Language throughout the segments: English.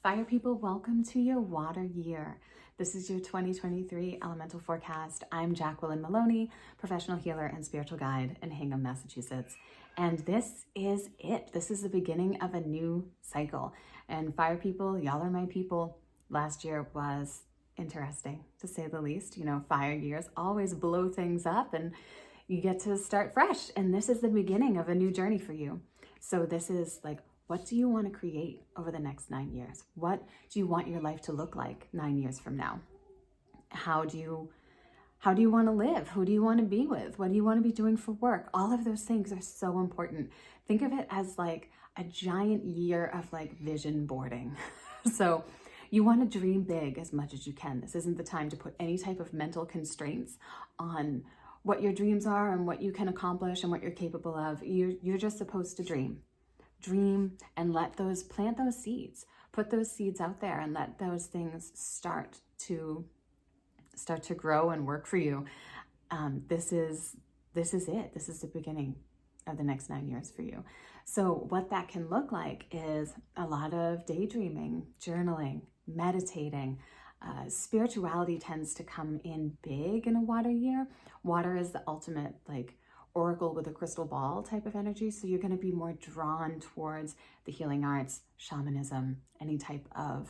Fire people, welcome to your water year. This is your 2023 elemental forecast. I'm Jacqueline Maloney, professional healer and spiritual guide in Hingham, Massachusetts. And this is it. This is the beginning of a new cycle. And fire people, y'all are my people. Last year was interesting, to say the least. You know, fire years always blow things up and you get to start fresh. And this is the beginning of a new journey for you. So this is like, what do you want to create over the next 9 years? What do you want your life to look like 9 years from now? How do you want to live? Who do you want to be with? What do you want to be doing for work? All of those things are so important. Think of it as like a giant year of like vision boarding. So you want to dream big as much as you can. This isn't the time to put any type of mental constraints on what your dreams are and what you can accomplish and what you're capable of. You're just supposed to dream and plant those seeds, put those seeds out there and let those things start to grow and work for you. This is it. This is the beginning of the next 9 years for you. So what that can look like is a lot of daydreaming, journaling, meditating. Spirituality tends to come in big in a water year. Water is the ultimate like oracle with a crystal ball type of energy. So you're going to be more drawn towards the healing arts, shamanism, any type of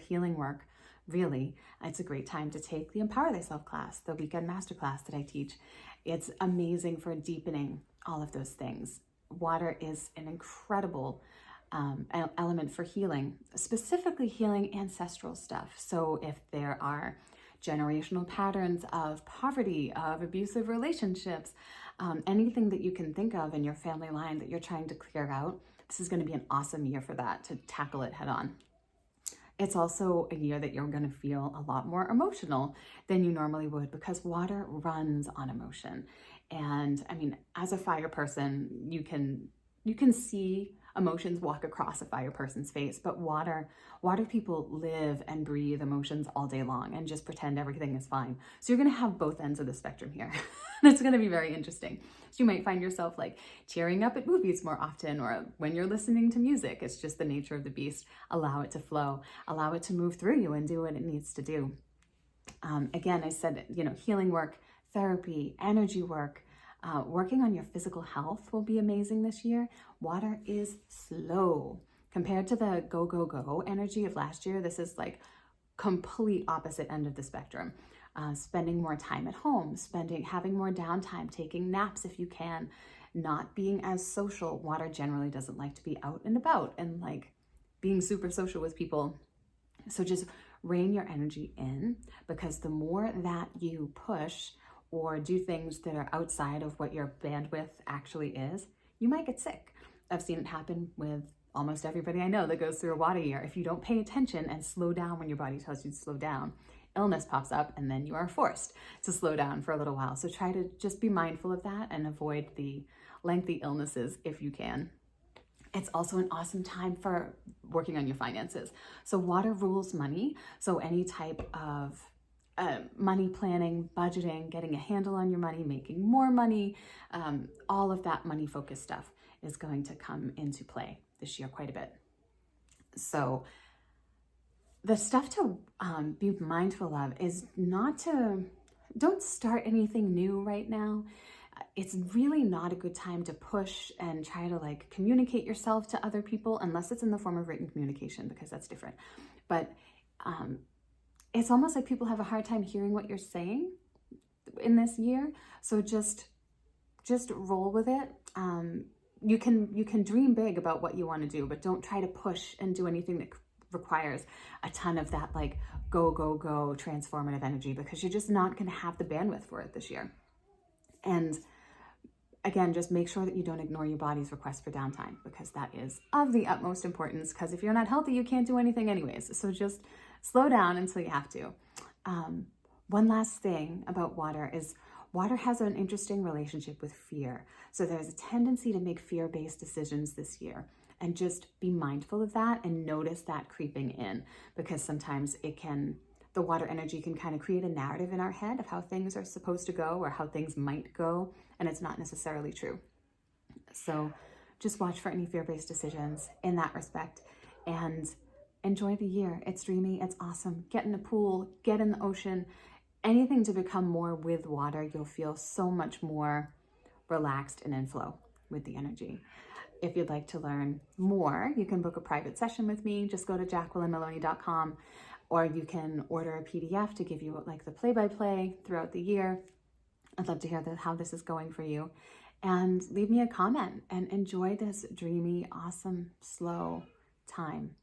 healing work. Really, it's a great time to take the Empower Thyself class, the weekend masterclass that I teach. It's amazing for deepening all of those things. Water is an incredible element for healing, specifically healing ancestral stuff. So if there are generational patterns of poverty, of abusive relationships, anything that you can think of in your family line that you're trying to clear out, this is going to be an awesome year for that, to tackle it head on. It's also a year that you're going to feel a lot more emotional than you normally would, because water runs on emotion. And I mean, as a fire person, you can see emotions walk across a fire person's face, but water people live and breathe emotions all day long and just pretend everything is fine. So you're going to have both ends of the spectrum here. It's going to be very interesting. So you might find yourself like tearing up at movies more often, or when you're listening to music. It's just the nature of the beast. Allow it to flow, allow it to move through you and do what it needs to do. Again, I said, healing work, therapy, energy work, working on your physical health will be amazing this year. Water is slow compared to the go, go, go energy of last year. This is like complete opposite end of the spectrum. Spending more time at home, having more downtime, taking naps if you can, not being as social. Water generally doesn't like to be out and about and like being super social with people. So just rein your energy in, because the more that you push or do things that are outside of what your bandwidth actually is, you might get sick. I've seen it happen with almost everybody I know that goes through a water year. If you don't pay attention and slow down when your body tells you to slow down, illness pops up and then you are forced to slow down for a little while. So try to just be mindful of that and avoid the lengthy illnesses if you can. It's also an awesome time for working on your finances. So water rules money. So any type of money planning, budgeting, getting a handle on your money, making more money, all of that money focused stuff is going to come into play this year quite a bit. So the stuff to be mindful of is don't start anything new right now. It's really not a good time to push and try to like communicate yourself to other people, unless it's in the form of written communication, because that's different. But it's almost like people have a hard time hearing what you're saying in this year. So just roll with it. You can dream big about what you want to do, but don't try to push and do anything that requires a ton of that like go, go, go transformative energy, because you're just not going to have the bandwidth for it this year. And again, just make sure that you don't ignore your body's request for downtime, because that is of the utmost importance, because if you're not healthy, you can't do anything anyways. So just slow down until you have to. One last thing about water is water has an interesting relationship with fear. So there's a tendency to make fear-based decisions this year, and just be mindful of that and notice that creeping in, because sometimes the water energy can kind of create a narrative in our head of how things are supposed to go or how things might go, and it's not necessarily true. So just watch for any fear-based decisions in that respect. and enjoy the year. It's dreamy, it's awesome. Get in the pool, get in the ocean, anything to become more with water. You'll feel so much more relaxed and in flow with the energy. If you'd like to learn more, you can book a private session with me. Just go to jacquelinemaloney.com, or you can order a PDF to give you like the play-by-play throughout the year. I'd love to hear how this is going for you. And leave me a comment and enjoy this dreamy, awesome, slow time.